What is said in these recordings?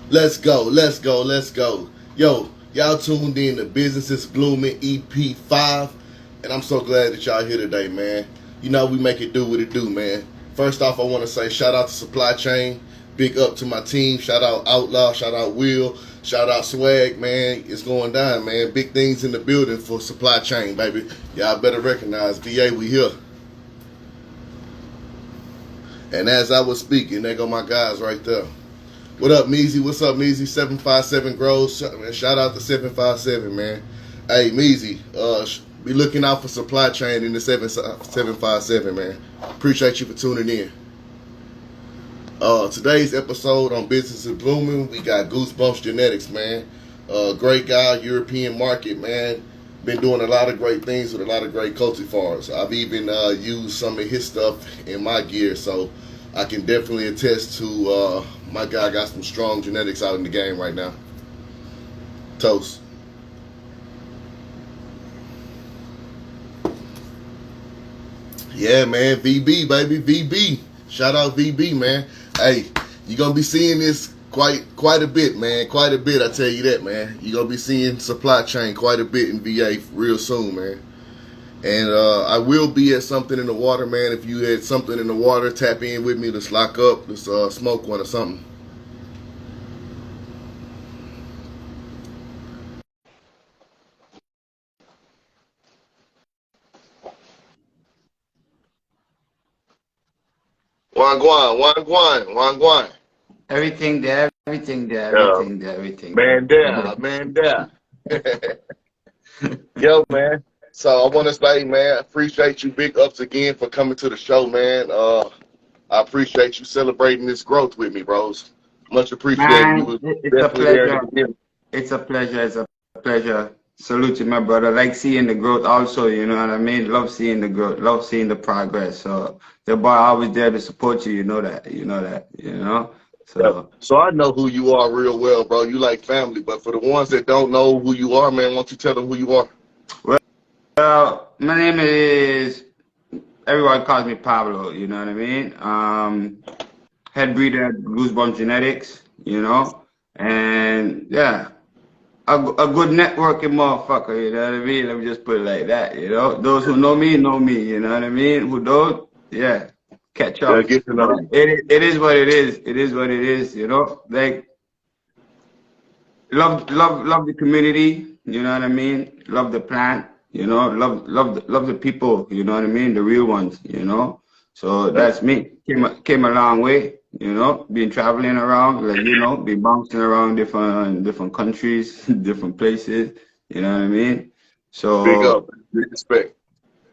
Let's go, let's go, let's go. Yo, y'all tuned in to Business is Blooming ep5, and I'm so glad that y'all here today, man. You know, we make it do what it do, man. First off, I want to say shout out to Supply Chain. Big up to my team. Shout out Outlaw, shout out Will, shout out Swag, man. It's going down, man. Big things in the building for Supply Chain, baby. Y'all better recognize VA, we here. And as I was speaking, there go my guys right there. What up, Meezy? What's up, Meezy? 757 Grows. Shout out to 757, man. Hey, Meezy, be looking out for Supply Chain in the 757, man. Appreciate you for tuning in. Today's episode on Business is Blooming, we got Goosebumps Genetics, man. Great guy, European market, man. Been doing a lot of great things with a lot of great cultivars. I've even used some of his stuff in my gear, so I can definitely attest to my guy got some strong genetics out in the game right now. Toast. Yeah, man. VB, baby. VB. Shout out VB, man. Hey, you're going to be seeing this quite a bit, man. Quite a bit, I tell you that, man. You're going to be seeing Supply Chain quite a bit in VA real soon, man. And I will be at something in the water, man. If you had something in the water, tap in with me. Let's lock up. Let's smoke one or something. Wangwan, Wangwan, Wangwan. Everything there, everything there, Yeah, everything there, everything man, there. there, man, there. Yo, man. So I want to say, man, I appreciate you. Big ups again for coming to the show, man. I appreciate you celebrating this growth with me, bros. Much appreciated. You Man, was it's a definitely there in the pleasure. beginning. It's a pleasure. It's a pleasure. Salute to my brother. Like seeing the growth also, you know what I mean? Love seeing the growth. Love seeing the progress. So the boy always there to support you, you know that. You know that, you know? Yeah. So So I know who you are real well, bro. You like family, but for the ones that don't know who you are, man, why don't you tell them who you are? my name is everyone calls me Pablo, you know what I mean? Head breeder at Goosebump Genetics, you know? And yeah. A good networking motherfucker, you know what I mean? Let me just put it like that, you know? Those who know me, you know what I mean? Who don't, yeah, catch Yeah, up. get to know But you. it is what it is. It is what it is, you know? Like, love the community, you know what I mean? Love the plant, you know? Love the people, you know what I mean? The real ones, you know? So Yeah. that's me. Came a long way, you know? Been traveling around, like, you know, been bouncing around different countries, different places, you know what I mean? Big up. So Big respect.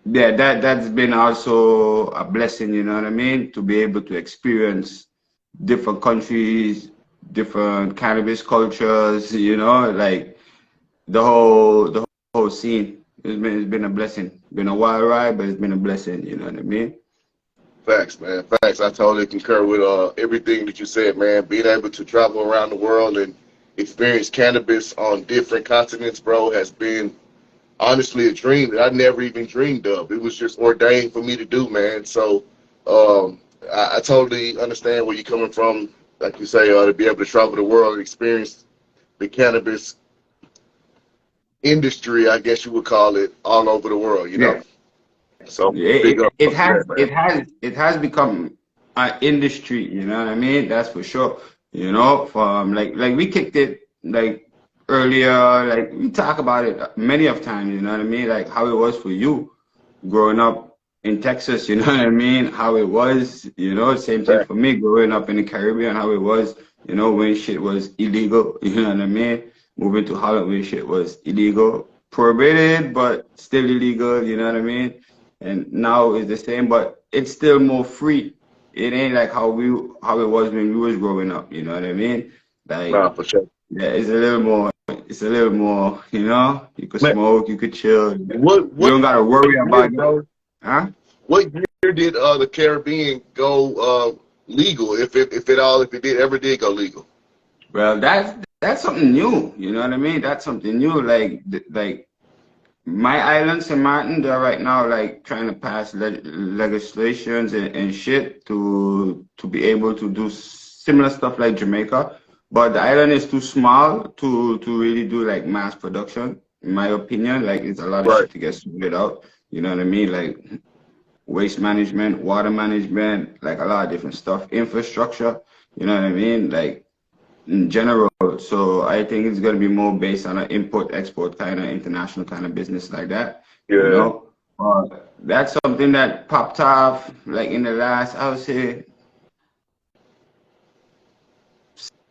yeah, that's been also a blessing, you know what I mean? To be able to experience different countries, different cannabis cultures, you know, like the whole scene. It's been a blessing. Been a wild ride, but it's been a blessing, you know what I mean? Facts, man. Facts. I totally concur with everything that you said, man. Being able to travel around the world and experience cannabis on different continents, bro, has been honestly a dream that I never even dreamed of. It was just ordained for me to do, man. So I totally understand where you're coming from. Like you say, to be able to travel the world and experience the cannabis industry, I guess you would call it, all over the world, you know? Yeah. So It, big up it to that, has man. it has become an industry, you know what I mean? That's for sure. You know, from like we kicked it like earlier, like we talk about it many of times, you know what I mean? Like how it was for you growing up in Texas, you know what I mean? How it was, you know, same thing Facts. for me growing up in the Caribbean, how it was, you know, when shit was illegal, you know what I mean? Moving to Holland when shit was illegal, prohibited, but still illegal, you know what I mean? And now it's the same, but it's still more free. It ain't like how it was when we was growing up, you know what I mean? Nah, Like for sure. yeah, it's a little more, you know, you could Man, smoke, you could chill. You what don't gotta worry year, about it. bro? Huh? What year did the Caribbean go legal? If it did ever did go legal? Well, that's something new, you know what I mean? That's something new. Like my island, St. Martin, they're right now like trying to pass legislations and shit to be able to do similar stuff like Jamaica, but the island is too small to really do like mass production, in my opinion. Like it's a lot of Right. shit to get sorted out. You know what I mean? Like waste management, water management, like a lot of different stuff, infrastructure. You know what I mean? Like in general. So I think it's gonna be more based on an import export kind of international kind of business like that. You Yeah. know, that's something that popped off like in the last, I would say,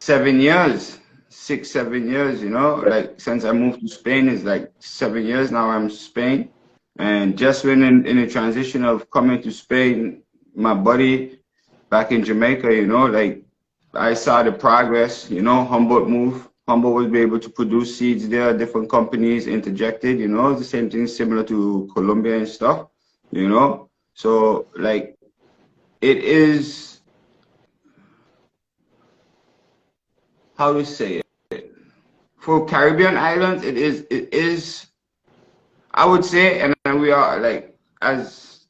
7 years, 6, 7 years. You know, like since I moved to Spain, it's like 7 years now. I'm in Spain, and just when in the transition of coming to Spain, my buddy back in Jamaica, you know, like I saw the progress, you know, Humboldt move. Humboldt was able to produce seeds there, different companies interjected, you know, the same thing similar to Colombia and stuff, you know. So like it is, how to say it, for Caribbean islands, it is, I would say, and we are like as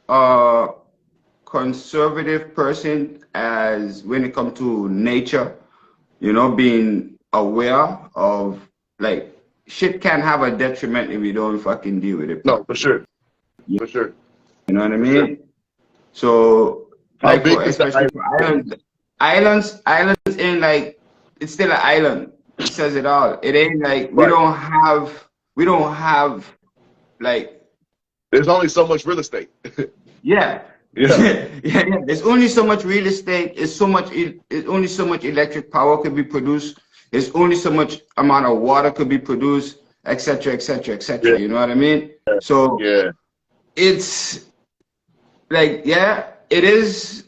a conservative person as when it comes to nature, you know, being aware of like shit can have a detriment if you don't fucking deal with it No, for properly. sure. You For sure. know what I For sure. mean? So How like for big is the especially for islands, islands in like it's still an island. It says it all. It ain't like right? we don't have like There's only so much real estate. yeah. Yeah. Yeah. There's only so much real estate. It's only so much electric power could be produced. There's only so much amount of water could be produced, etc., etc., Yeah. etc. You know what I mean? So Yeah. it's like, yeah, it is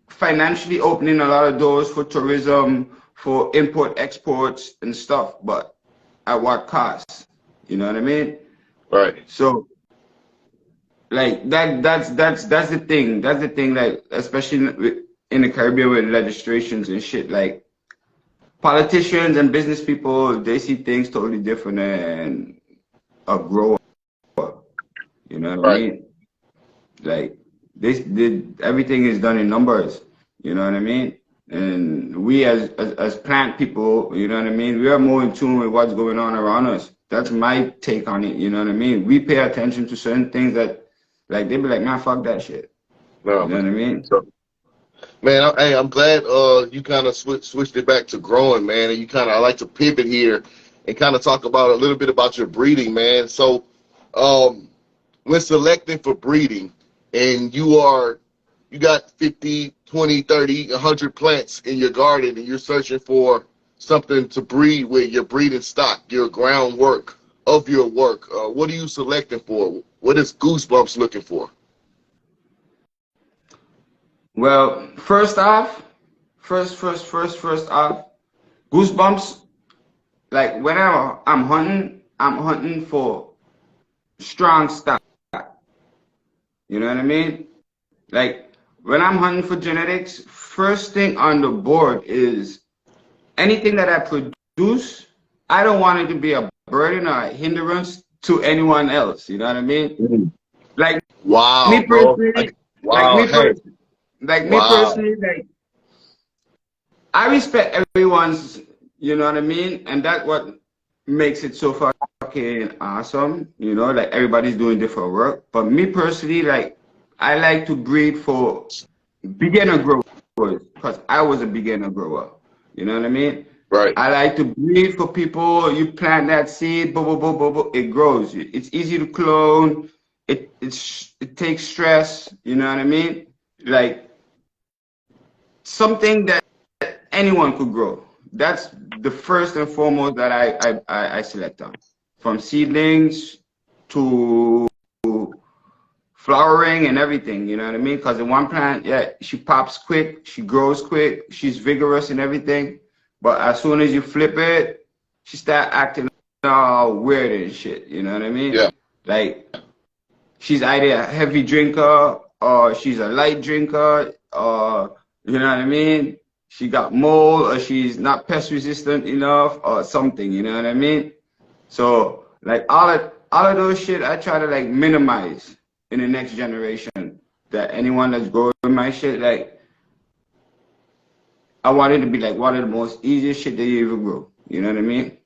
financially opening a lot of doors for tourism, for import exports and stuff, but at what cost? You know what I mean? Right. So like that's the thing. That's the thing. Like especially in the Caribbean with legislations and shit. Like politicians and business people, they see things totally different than a grower. You know what I Right. mean? Like this, everything is done in numbers. You know what I mean? And we as plant people, you know what I mean? We are more in tune with what's going on around us. That's my take on it. You know what I mean? We pay attention to certain things that, like, they be like, man, fuck that shit. No, You know what I man. mean? So, man, hey, I'm glad you kind of switched it back to growing, man, and you kind of I like to pivot here and kind of talk about a little bit about your breeding, man. So, when selecting for breeding, and you got 50, 20, 30, 100 plants in your garden, and you're searching for something to breed with your breeding stock, your groundwork of your work. What are you selecting for? What is Goosebumps looking for? Well, first off, goosebumps. Like when I'm hunting for strong stock. You know what I mean? Like when I'm hunting for genetics, first thing on the board is anything that I produce. I don't want it to be a burden or a hindrance to anyone else. You know what I mean? Mhm. Like Wow, me bro. personally, like Wow, hey, me wow. personally, like I respect everyone's, you know what I mean? And that's what makes it so fucking awesome, you know, like everybody's doing different work. But me personally, like I like to breed for beginner growers because I was a beginner grower. You know what I mean? Right. I like to breed for people. You plant that seed, boom, boom, boom, boom, boom, it grows. It's easy to clone. It takes stress. You know what I mean? Like something that anyone could grow. That's the first and foremost that I select on. From seedlings to flowering and everything, you know what I mean? Because in one plant, yeah, she pops quick, she grows quick, she's vigorous and everything. But as soon as you flip it, she start acting all weird and shit, you know what I mean? Yeah. Like she's either a heavy drinker or she's a light drinker or you know what I mean? She got mold or she's not pest resistant enough or something, you know what I mean? So like all of those shit I try to like minimize in the next generation. That anyone that's growing my shit, like I want it to be like one of the most easiest shit that you ever grow. You know what I mean?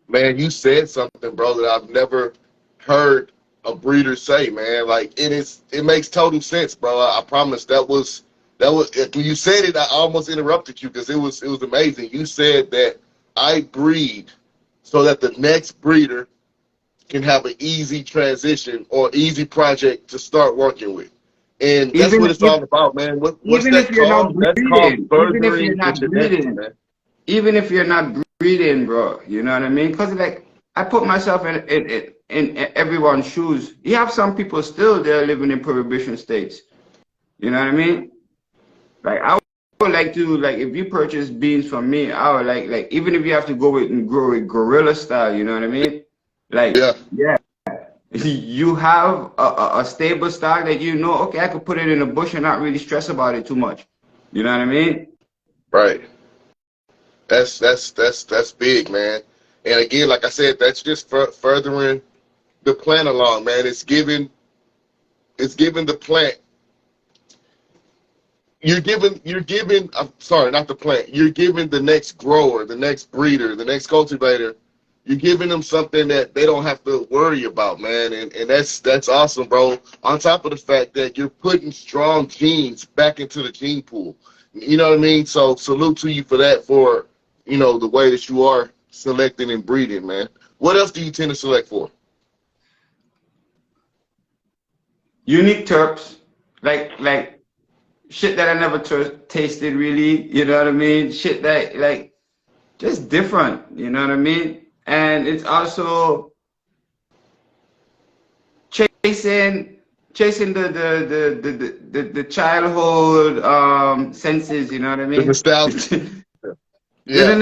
Man, you said something, bro, that I've never heard a breeder say, man. Like it makes total sense, bro. I promise that was when you said it, I almost interrupted you because it was amazing. You said that I breed so that the next breeder can have an easy transition or easy project to start working with. And that's Even what it's if all about, man. What's even if that you're not called? That's called breeding, even if you're furthering the not genetics, breeding, man. even if you're not breeding, bro, you know what I mean? Because like I put myself in everyone's shoes. You have some people still there living in prohibition states. You know what I mean? Like I would like to like if you purchase beans from me, I would like even if you have to go with and grow it gorilla style. You know what I mean? Like Yeah, yeah, you have a stable stock that you know. Okay, I could put it in a bush and not really stress about it too much. You know what I mean? right. That's big, man. And again, like I said, that's just furthering the plant along, man. It's giving the plant. You're giving. I'm sorry, not the plant. You're giving the next grower, the next breeder, the next cultivator. You're giving them something that they don't have to worry about, man. And that's awesome, bro. On top of the fact that you're putting strong genes back into the gene pool. You know what I mean? So salute to you for that, for the way that you are selecting and breeding, man. What else do you tend to select for? Unique terps, like shit that I never tasted really. You know what I mean? Shit that like just different. You know what I mean? And it's also chasing chasing the childhood senses. You know what I The mean? nostalgia. Yeah.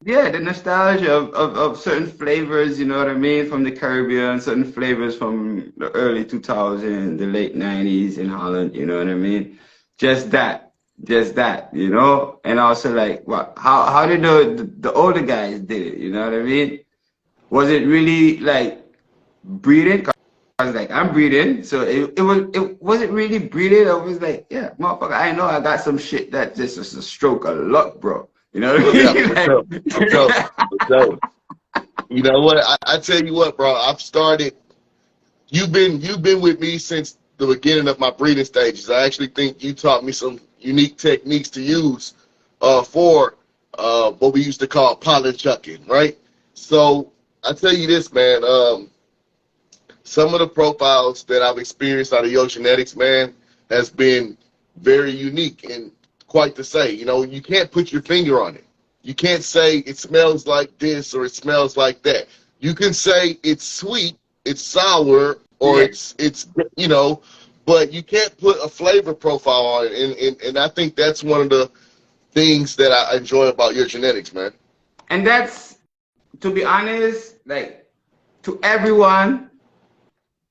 Yeah, the nostalgia of certain flavors, you know what I mean, from the Caribbean, certain flavors from the early 2000s, the late 90s in Holland, you know what I mean? Just that, just that, you know? And also like what how did the older guys did it, you know what I mean? Was it really like breeding? 'Cause like I'm breeding, so it wasn't really breeding. I was like, yeah, motherfucker, I know I got some shit that just is a stroke of luck, bro. You know what Yeah, I for sure. mean? For sure. Like, For sure. You know what? I tell you what, bro. I've started. You've been with me since the beginning of my breeding stages. I actually think you taught me some unique techniques to use for what we used to call pollen chucking, right? So I tell you this, man. Some of the profiles that I've experienced out of your genetics, man, has been very unique and quite to say. You can't put your finger on it. You can't say it smells like this or it smells like that. You can say it's sweet, it's sour, or yeah. it's but you can't put a flavor profile on it. And I think that's one of the things that I enjoy about your genetics, man. And that's to be honest, like to everyone,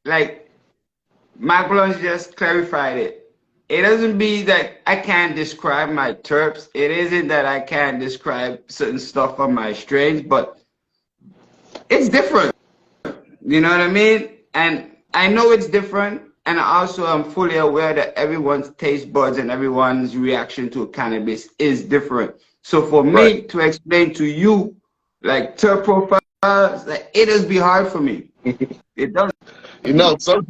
like Maglon's just clarified it. It doesn't be that I can't describe my terps. It isn't that I can't describe certain stuff on my strains, but it's different. You know what I mean? And I know it's different. And I also am fully aware that everyone's taste buds and everyone's reaction to cannabis is different. So for Right. me to explain to you, like terp profiles, like it does be hard for me. It does. Some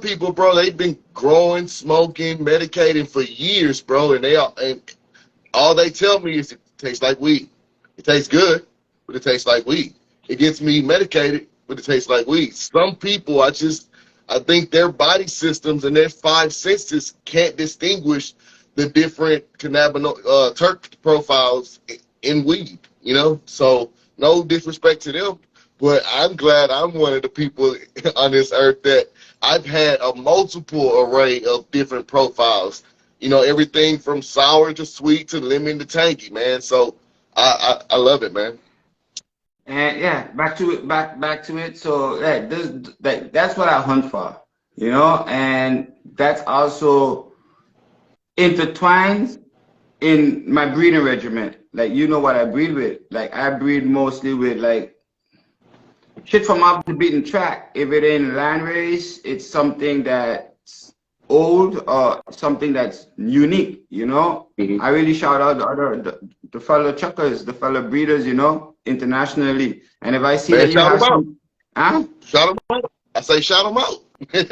people, bro, they've been growing, smoking, medicating for years, bro, and all they tell me is it tastes like weed. It tastes good, but it tastes like weed. It gets me medicated, but it tastes like weed. Some people, I think their body systems and their five senses can't distinguish the different cannabinoid terp profiles in weed. So no disrespect to them, but I'm glad I'm one of the people on this earth that I've had a multiple array of different profiles. Everything from sour to sweet to lemon to tangy, man. So I love it, man. And yeah, back to it, back to it. So that's what I hunt for, you know, and that's also intertwined in my breeding regimen. Like you know what I breed with. Like I breed mostly with like shit from off the beaten track. If it ain't a land race, it's something that old or something that's unique, you know. Mhm. I really shout out the fellow chuckers, the fellow breeders, you know, internationally. And if I see Man, that you shout have them out. some, huh? Shout them out. I say shout them out.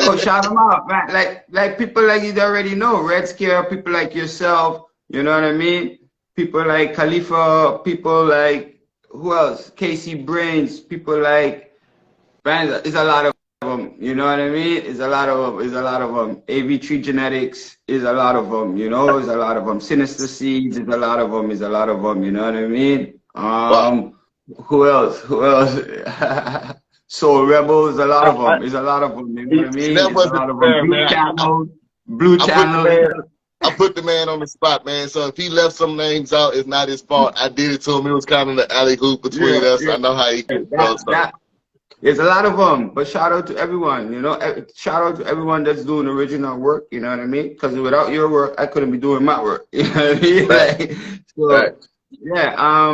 Oh, shout them out, man. Like people like you already know, Red Scare, people like yourself, you know what I mean? People like Khalifa, people like who else? Casey Brains, people like man, it's a lot of them. You know what I mean? It's a lot of them. It's a lot of them. AV3 Genetics is a lot of them. You know, it's a lot of them. Sinister Seeds is a lot of them. Is a lot of them. You know what I mean? Wow. Who else? Who else? Soul Rebels, a lot of them. It's a lot of them. You know what I See, mean? that It's a wasn't lot of them. fair, Blue man. Channel, Blue I put the Channel. man. I put the man on the spot, man. So if he left some names out, it's not his fault. I did it to him. It was kind of the alley hoop between Yeah, us. yeah. I know how he gets That those. So that There's a lot of them, but shout out to everyone, you know, shout out to everyone that's doing original work, you know what I mean? Because without your work, I couldn't be doing my work, you know what I mean? back, Like, so, back. yeah,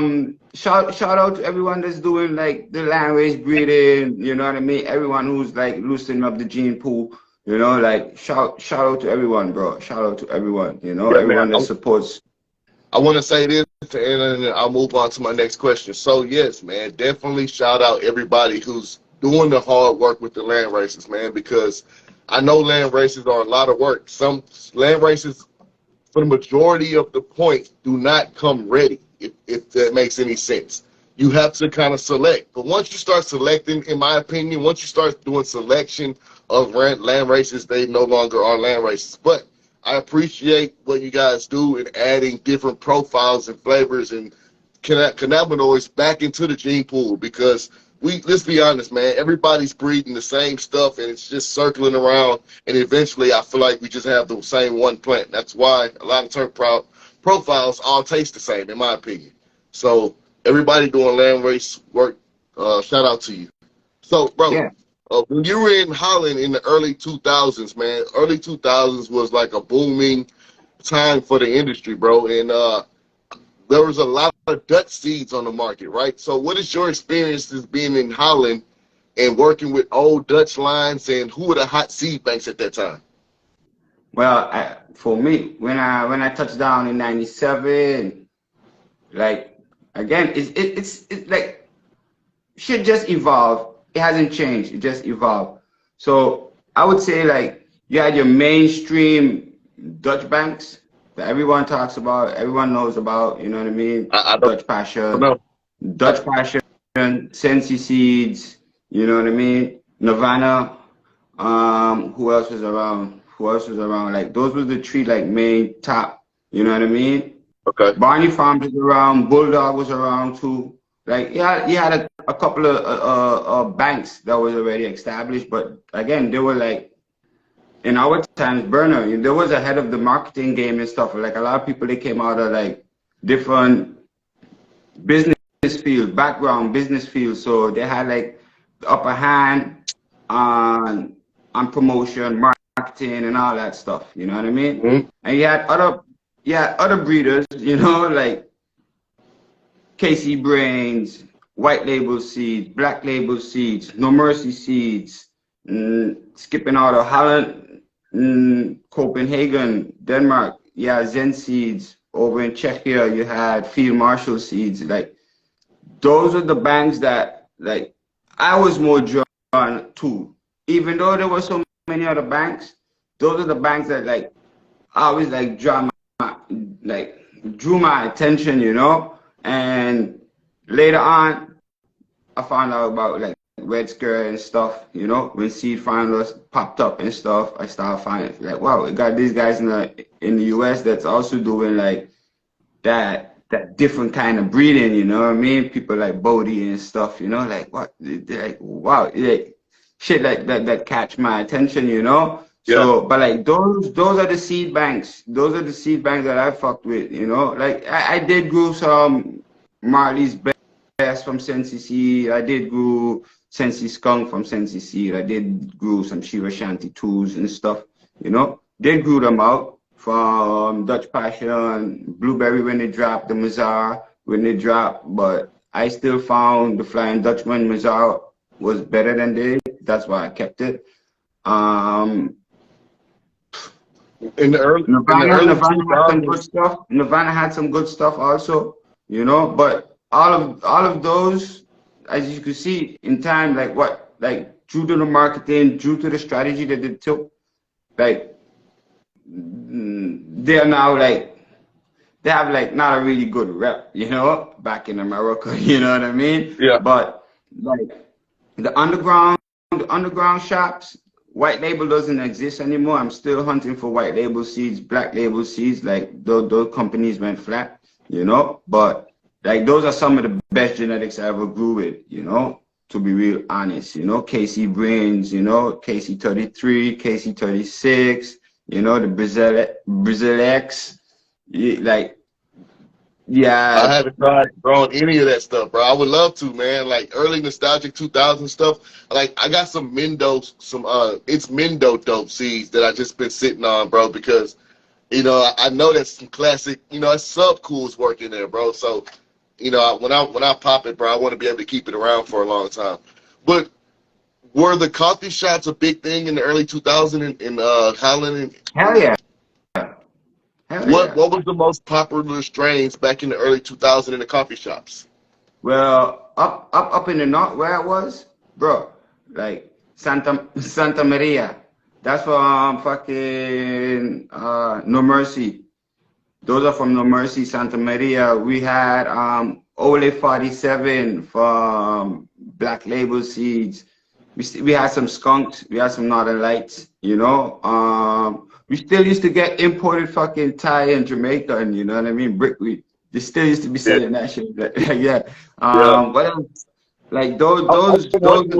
shout out to everyone that's doing like the land race breeding, you know what I mean? Everyone who's like loosening up the gene pool, you know, like shout out to everyone, bro. Shout out to everyone, you know, Yeah, man. everyone that supports. I want to say this, and then I'll move on to my next question. So, yes, man, definitely shout out everybody who's doing the hard work with the land races, man, because I know land races are a lot of work. Some land races, for the majority of the points, do not come ready, if that makes any sense. You have to kind of select. But once you start selecting, in my opinion, once you start doing selection of land races, they no longer are land races. But I appreciate what you guys do in adding different profiles and flavors and cannabinoids back into the gene pool, because let's be honest, man, everybody's breeding the same stuff and it's just circling around, and eventually I feel like we just have the same one plant. That's why a lot of profiles all taste the same, in my opinion. So everybody doing land race work, shout out to you. So, bro, Yeah. when you were in Holland in the early 2000s, man, early 2000s was like a booming time for the industry, bro. And there was a lot of Dutch seeds on the market, right? So what is your experiences being in Holland and working with old Dutch lines, and who were the hot seed banks at that time? Well, for me, when I touched down in '97, like again, it's like shit just evolved. It hasn't changed. It just evolved. So I would say like you had your mainstream Dutch banks that everyone talks about, everyone knows about. You know what I mean? I don't Dutch Passion, know. Dutch Passion, Sensi Seeds. You know what I mean? Nirvana. Who else was around? Who else was around? Like those were the three like main top. You know what I mean? Okay. Barney Farms was around, Bulldog was around too. Like you had a couple of banks that was already established, but again, they were like in our times, burner. There was ahead of the marketing game and stuff. Like a lot of people, they came out of like different business field, background business field, so they had like the upper hand on promotion, marketing, and all that stuff. You know what I mean? Mm-hmm. And you had other breeders, you know, like Casey Brains, White Label Seeds, Black Label Seeds, No Mercy Seeds, skipping out of Holland, Copenhagen, Denmark. Yeah, Zen Seeds. Over in Czechia, you had Field Marshal Seeds. Like those are the banks that like I was more drawn to. Even though there were so many other banks, those are the banks that like I always like like drew my attention, you know. And later on, I found out about like Red Scare and stuff, you know. When Seed Finalists popped up and stuff, I started finding like, wow, we got these guys in the US that's also doing like that different kind of breeding, you know what I mean? People like Bodie and stuff, you know, like what, like wow, like shit like that catch my attention, you know. Yeah. So, but like those are the seed banks. Those are the seed banks that I fucked with, you know. Like I did grow some Marley's Best from Sensi Seed. I did grow Sensi Skunk from Sensi Seed. I did grow some Shiva Shanti tools and stuff, you know. Did grew them out from Dutch Passion, Blueberry when they dropped, the Mazar when they dropped, but I still found the Flying Dutchman Mazar was better than they. That's why I kept it. in the early Nirvana had some good 2000s. stuff. Nirvana had some good stuff also, you know. But all of those, as you can see in time, like what, like due to the marketing, due to the strategy that they took, like they are now like they have like not a really good rep, you know, back in America, you know what I mean? Yeah, But like the underground shops, white label doesn't exist anymore. I'm still hunting for white label seeds, black label seeds. Like those companies went flat, you know. But like those are some of the best genetics I ever grew with, you know. To be real honest, you know, KC Brains, you know, KC 33, KC 36, you know, the Brazil X, like I yeah, haven't tried growing any of that stuff, bro. I would love to, man. Like early nostalgic 2000 stuff. Like I got some Mendo, it's Mendo dope seeds that I just been sitting on, bro, because I know that's some classic, it's sub cools working there, bro. So, when I pop it, bro, I want to be able to keep it around for a long time. But were the coffee shops a big thing in the early 2000s in Holland? hell yeah, hell What yeah. what was the most popular strains back in the early 2000s in the coffee shops? Well, up in the north where I was, bro, like Santa Maria. That's from fucking No Mercy. Those are from No Mercy, Santa Maria. We had Ole 47 from Black Label Seeds. We had some skunks. We had some Northern Lights. You know. We still used to get imported fucking Thai and Jamaica, and you know what I mean, brickweed. They still used to be Yeah, selling that shit. Yeah. yeah. What else? Like those I those those. wonder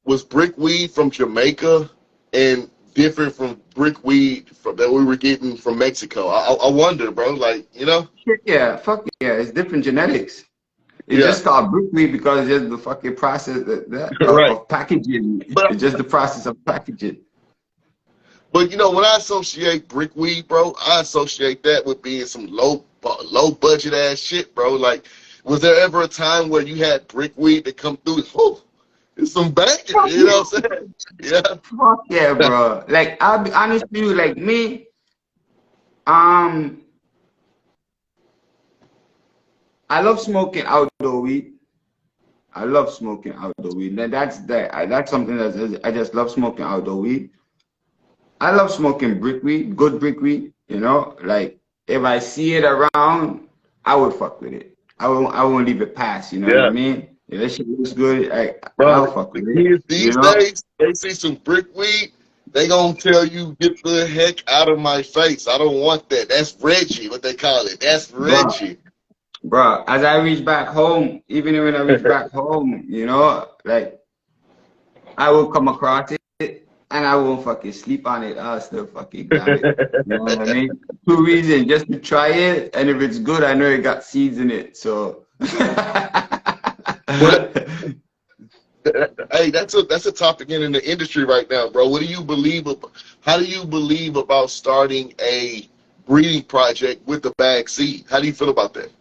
was brickweed from Jamaica and different from brickweed from that we were getting from Mexico. I wonder, bro. Like, Shit, yeah, fuck yeah, it's different genetics. It's yeah, just called brickweed because it's just the fucking process right. of packaging. But It's just the process of packaging. But when I associate brickweed, bro, I associate that with being some low budget ass shit, bro. Like, was there ever a time where you had brickweed that come through? Oh, it's some banging, Fuck you yeah, know what I'm saying? Yeah, fuck yeah, bro. Like I'll be honest with you, like me, um, I love smoking outdoor weed. I love smoking outdoor weed. That's something that I just love smoking outdoor weed. I love smoking brickweed, good brickweed. You know, like if I see it around, I would fuck with it. I won't leave it pass. You know what I yeah, mean? If that shit looks good, I'll bro. fuck The with it. kids You these know, days, they see some brickweed, they gonna tell you, get the heck out of my face. I don't want that. That's Reggie, what they call it. That's bro, Reggie. bro. As I reach back home, even when I reach back home, you know, like I will come across it and I won't fucking sleep on it. I'll still fucking grab it. You know what I mean? Two reasons, just to try it, and if it's good, I know it got seeds in it. So But hey, that's a topic in the industry right now, bro. What do you believe? How do you believe about starting a breeding project with the bag seed? How do you feel about that?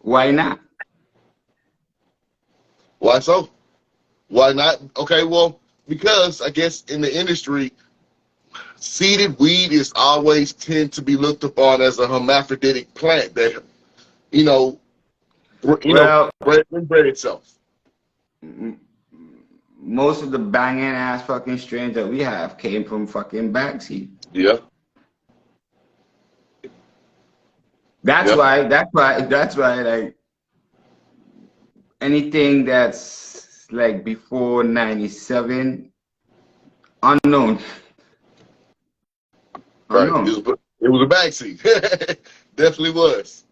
why not? Why so? Why not? Okay, well, because I guess in the industry, seeded weed is always tend to be looked upon as a hermaphroditic plant that you know, Well, bred itself. m- most of the banging ass fucking strains that we have came from fucking backseat. Yeah, That's yeah. why. That's why. Like anything that's like before '97, unknown, Right. unknown. It was a bag seed. Definitely was.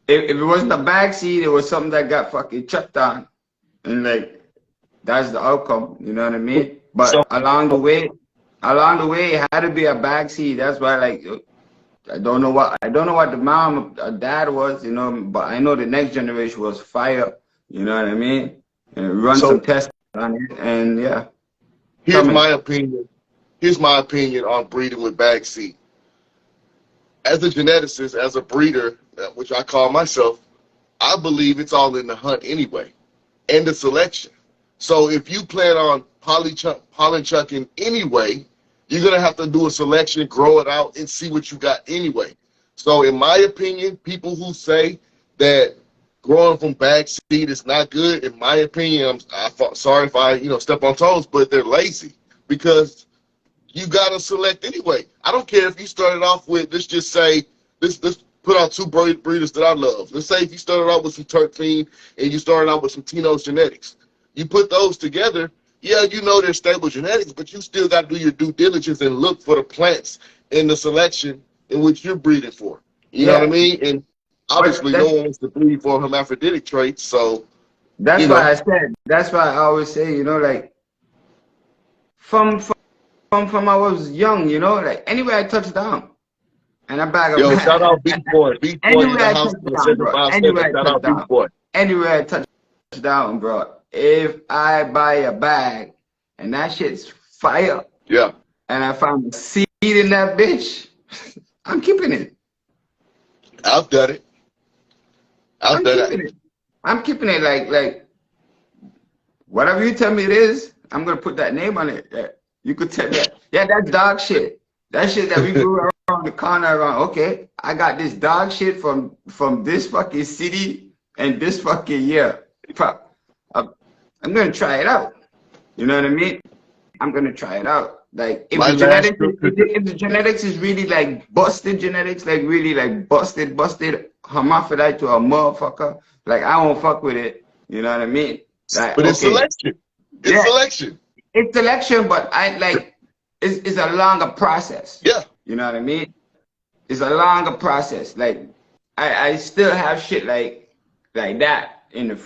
If it wasn't a backseat, it was something that got fucking chucked on, and like that's the outcome. You know what I mean? So But along the way, it had to be a backseat. That's why, like, I don't know what the mom or dad was, you know, but I know the next generation was fire. You know what I mean? And run some so tests on it, and yeah, tell here's me. my opinion. Here's my opinion on breeding with bag seed. As a geneticist, as a breeder, which I call myself, I believe it's all in the hunt anyway, and the selection. So if you plan on pollen chucking anyway, you're gonna have to do a selection, grow it out, and see what you got anyway. So, in my opinion, people who say that growing from bag seed is not good, in my opinion, sorry if I step on toes, but they're lazy because you gotta select anyway. I don't care if you started off with, let's just say, let's put out two breeders that I love. Let's say if you started out with some Terps and you started out with some Tino's genetics. You put those together, yeah, you know they're stable genetics, but you still got to do your due diligence and look for the plants in the selection in which you're breeding for. You know what I mean? And But obviously, no one wants to breed for hermaphroditic traits, so, that's why I said, that's why I always say, like, from I was young, like, anywhere I touch down, and I bag Yo, a shout out Beach Boy. Beach Boy in anywhere the I house touch for down, bro. 757. Shout out Beach Boy. Anywhere I touch down, bro. If I buy a bag and that shit's fire, Yeah, and I find a seed in that bitch, I'm keeping it. I've done it. I'm keeping it like whatever you tell me it is, I'm gonna put that name on it. Yeah. You could tell that, yeah, that's dog shit. That shit that we grew around the corner around. Okay, I got this dog shit from this fucking city and this fucking year. I'm gonna try it out. You know what I mean? I'm gonna try it out. Like if the genetics is really like busted genetics, like really like busted hermaphrodite to a motherfucker, like I won't fuck with it. You know what I mean? Like, but it's selection. It's selection. It's selection, but it's a longer process. Yeah. You know what I mean? It's a longer process. Like I still have shit like that in the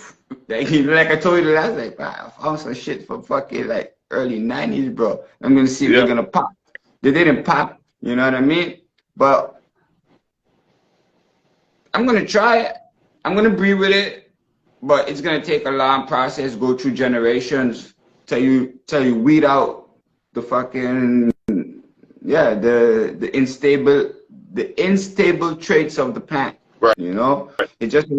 like I told you the last, like I found some shit from fucking like early 90s, bro. I'm gonna see if they're gonna pop. They didn't pop, you know what I mean? But I'm gonna try it. I'm gonna breed with it, but it's gonna take a long process, go through generations, till you weed out the fucking the unstable traits of the plant. Right. You know? It's just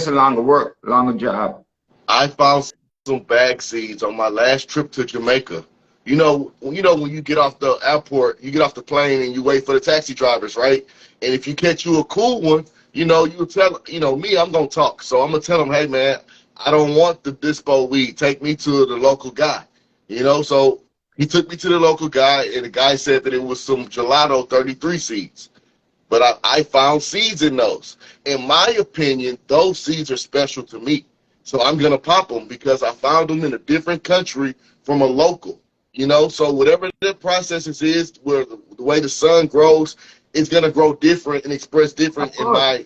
a longer work, longer job. I found some bag seeds on my last trip to Jamaica. You know when you get off the airport, you get off the plane and you wait for the taxi drivers, right? And if you catch you a cool one, you tell me, I'm gonna talk. So I'm gonna tell them, hey man, I don't want the dispo weed. Take me to the local guy. So he took me to the local guy, and the guy said that it was some gelato 33 seeds. But I found seeds in those. In my opinion, those seeds are special to me. So I'm going to pop them because I found them in a different country from a local. So whatever the process is, where the way the sun grows, it's going to grow different and express different in my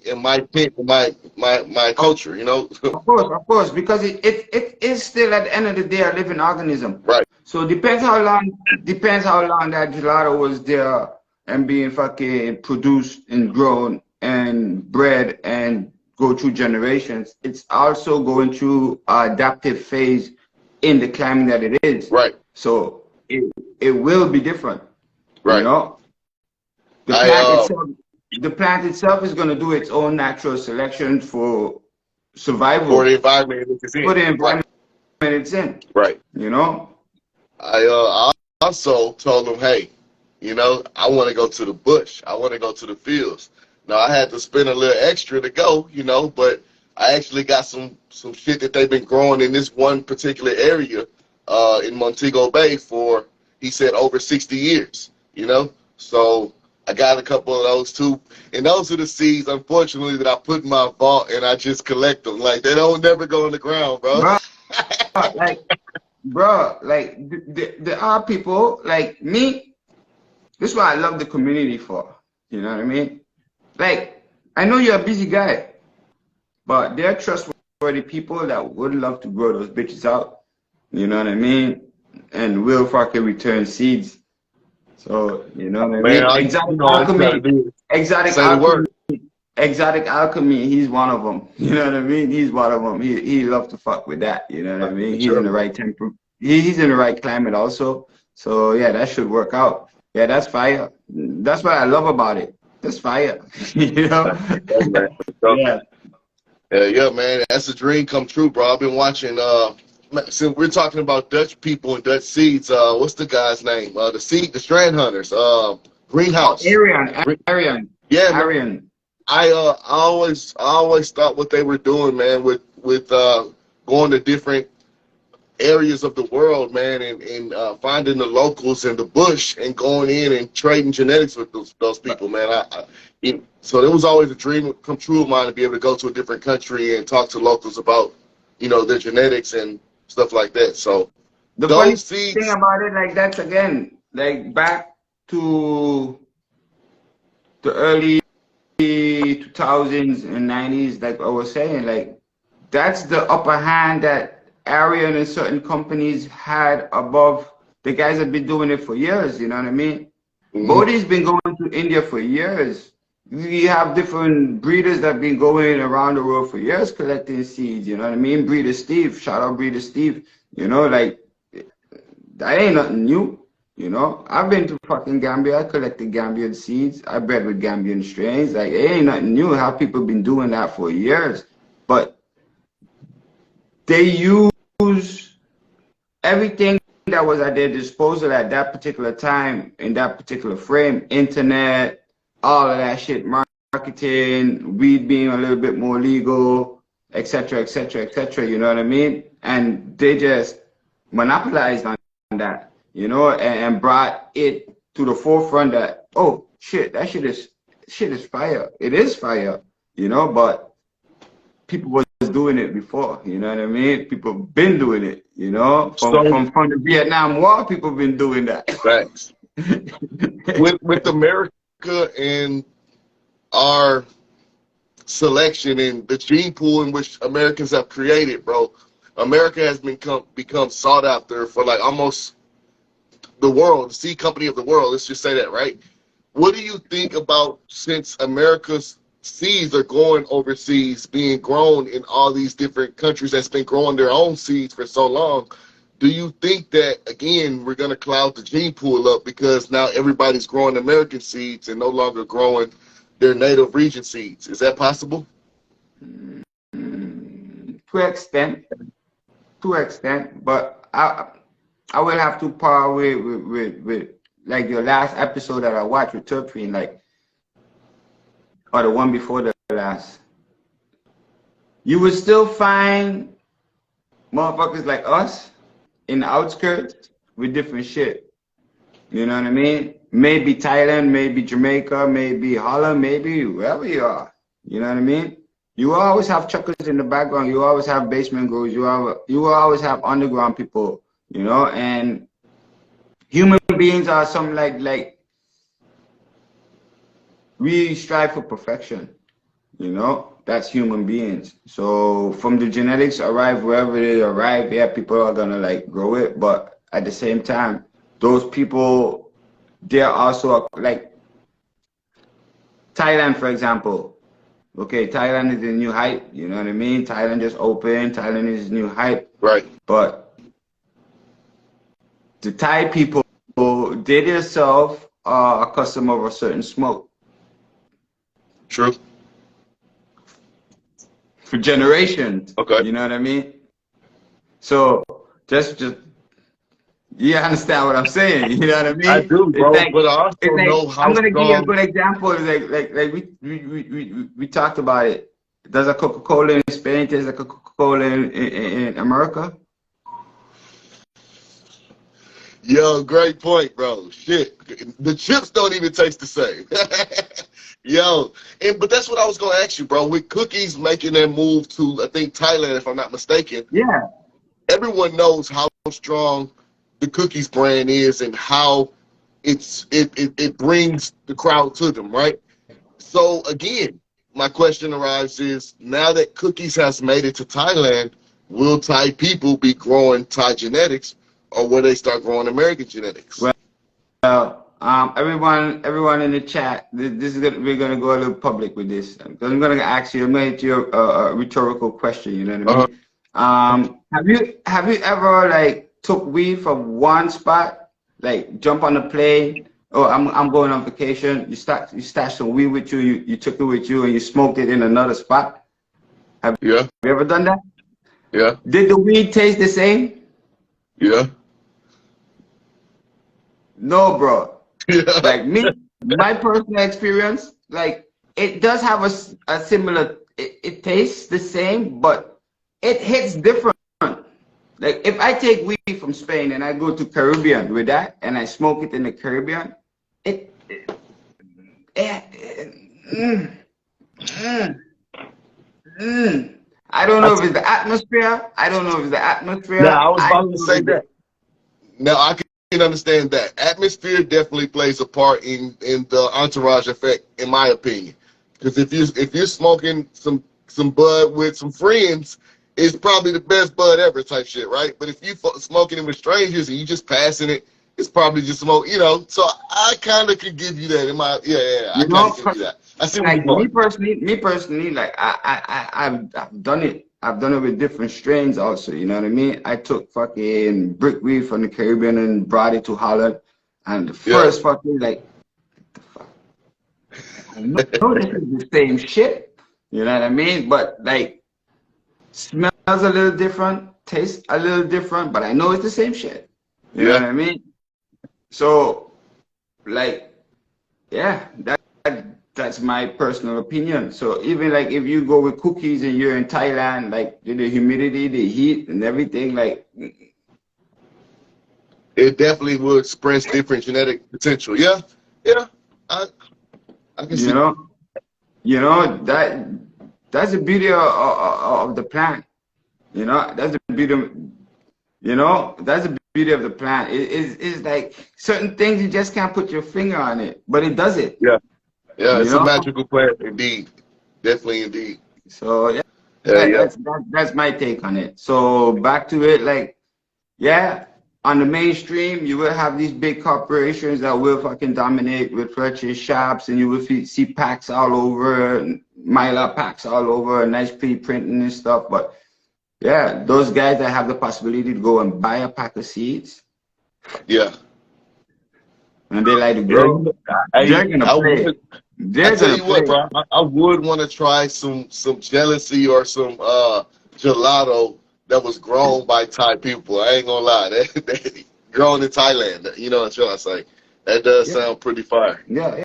culture, Of course, because it is still at the end of the day a living organism. Right. So depends how long that gelato was there and being fucking produced and grown and bred and go through generations. It's also going through an adaptive phase in the climate that it is. Right. So it will be different. Right. The plant itself is going to do its own natural selection for survival. For the environment it's in. For the environment it's in. Right. I also told them, hey, I want to go to the bush. I want to go to the fields. Now, I had to spend a little extra to go, but I actually got some shit that they've been growing in this one particular area in Montego Bay for, he said, over 60 years, So I got a couple of those too. And those are the seeds, unfortunately, that I put in my vault and I just collect them. Like, they don't never go on the ground, bro. There are people like me. This is what I love the community for. You know what I mean? Like, I know you're a busy guy, but they're trustworthy people that would love to grow those bitches out. You know what I mean? And will fucking return seeds. So, you know what I mean? Exotic alchemy, he's one of them. You know what I mean? He's one of them. He loves to fuck with that. You know what I mean? He's in the right temper. He's in the right climate also. So yeah, that should work out. Yeah, that's fire. That's what I love about it. That's fire. Yeah, man. That's a dream come true, bro. I've been watching since we're talking about Dutch people and Dutch seeds, what's the guy's name? The strand hunters, Oh, greenhouse. Yeah, man. Arian. I always thought what they were doing, man, with going to different areas of the world, man, and finding the locals in the bush and going in and trading genetics with those people, man. So it was always a dream come true of mine to be able to go to a different country and talk to locals about, their genetics and stuff like that. So The funny those thing seeds, about it, like that's again, like back to the early 2000s and 90s, like I was saying, like that's the upper hand that Arian and certain companies had above the guys that have been doing it for years, you know what I mean? mhm. Bodhi's been going to India for years. We have different breeders that have been going around the world for years collecting seeds, you know what I mean? Breeder Steve, shout out Breeder Steve, like that ain't nothing new. I've been to fucking Gambia. I collected Gambian seeds. I bred with Gambian strains. Like, it ain't nothing new. How people been doing that for years. But they use everything that was at their disposal at that particular time, in that particular frame. Internet, all of that shit, marketing, weed being a little bit more legal, etc., etc., etc., you know what I mean? And they just monopolized on that. And brought it to the forefront that, oh shit, that shit is fire. It is fire, but people was doing it before, you know what I mean? People been doing it, So from the Vietnam War, people been doing that. facts with America and our selection and the gene pool in which Americans have created, bro. America has become sought after for like almost the world, the seed company of the world. Let's just say that, right? What do you think about since America's seeds are going overseas, being grown in all these different countries that's been growing their own seeds for so long? Do you think that, again, we're going to cloud the gene pool up because now everybody's growing American seeds and no longer growing their native region seeds? Is that possible? To extent, but I will have to par with like your last episode that I watched with Terps, or the one before the last. You would still find motherfuckers like us in the outskirts with different shit. You know what I mean? Maybe Thailand, maybe Jamaica, maybe Holland, maybe wherever you are. You know what I mean? You will always have chuckers in the background. You always have basement growers. You will always have underground people. And human beings are something like we strive for perfection. That's human beings. So from the genetics arrive wherever they arrive, yeah, people are gonna like grow it. But at the same time, those people, they're also like Thailand, for example. Okay, Thailand is a new hype. You know what I mean? Thailand just opened. Thailand is new hype. Right. But the Thai people, they themselves are accustomed of a certain smoke. True. For generations. Okay. You know what I mean? So just you understand what I'm saying? You know what I I mean? do, It's bro, like but I also it's like know how I'm gonna give you a strong. good example. Like we talked about it. Does a Coca-Cola in Spain taste like a Coca-Cola in America? Yo, great point, bro. Shit, the chips don't even taste the same. Yo, but that's what I was gonna ask you, bro. With cookies making their move to, I think, Thailand, if I'm not mistaken, Yeah. everyone knows how strong the cookies brand is and how it brings the crowd to them, right? So again, my question arises is now that cookies has made it to Thailand, will Thai people be growing Thai genetics or will they start growing American genetics? Well, everyone in the chat, we're gonna go a little public with this because I'm gonna ask you. I'm gonna hit you a rhetorical question. You know what I Uh-huh. mean? Have you ever like took weed from one spot, like jump on a plane? Oh, I'm going on vacation. You stashed some weed with you. You took it with you and you smoked it in another spot. Have Yeah. you ever done that? Yeah. Did the weed taste the same? Yeah. No, bro. Yeah. Like me, my personal experience, like it does have a similar, it tastes the same, but it hits different. Like if I take weed from Spain and I go to Caribbean with that and I smoke it in the Caribbean, it mm, mm, mm. I don't I know if see. it's the atmosphere. I don't know if it's the Now atmosphere. I was I about don't to know say if it's that. Now I can understand that. Atmosphere definitely plays a part in the entourage effect, in my opinion. Because if you're smoking some bud with some friends, it's probably the best bud ever type shit, right? But if you smoking it with strangers and you just passing it, it's probably just smoke, you know. So I kind of could give you that in my yeah. I you kind know, of give you that. I see where you're like going. me personally, like I've done it. I've done it with different strains also. You know what I mean? I took fucking brick weed from the Caribbean and brought it to Holland, and the Yeah. first fucking like, I know this is the same shit. You know what I mean? But like, smells a little different, tastes a little different, but I know it's the same shit. You know Yeah. what I mean? So like, yeah, that's my personal opinion. So even like if you go with cookies and you're in Thailand, like the humidity, the heat, and everything, like It definitely will express different genetic potential. Yeah. Yeah. I I can you see. know, that's the beauty of the plant. You know, that's the beauty. That's the beauty of the plant. It's like certain things you just can't put your finger on it, but it does it. Yeah. Yeah, You it's a know. magical plant indeed. Definitely indeed. So yeah, Yeah, yeah. that's my take on it. So back to it, like. Yeah, on the mainstream, you will have these big corporations that will fucking dominate with purchase shops, and you will see packs all over, Mylar packs all over, nice pre-printing and stuff. But yeah, those guys that have the possibility to go and buy a pack of seeds Yeah. and they like to Yeah, grow, they're hey, gonna I play. would I They're tell gonna you what, play. bro, I would want to try some jealousy or some gelato that was grown by Thai people. I ain't gonna lie. That grown in Thailand, you know what I'm saying? That does Yeah, sound pretty fire. yeah,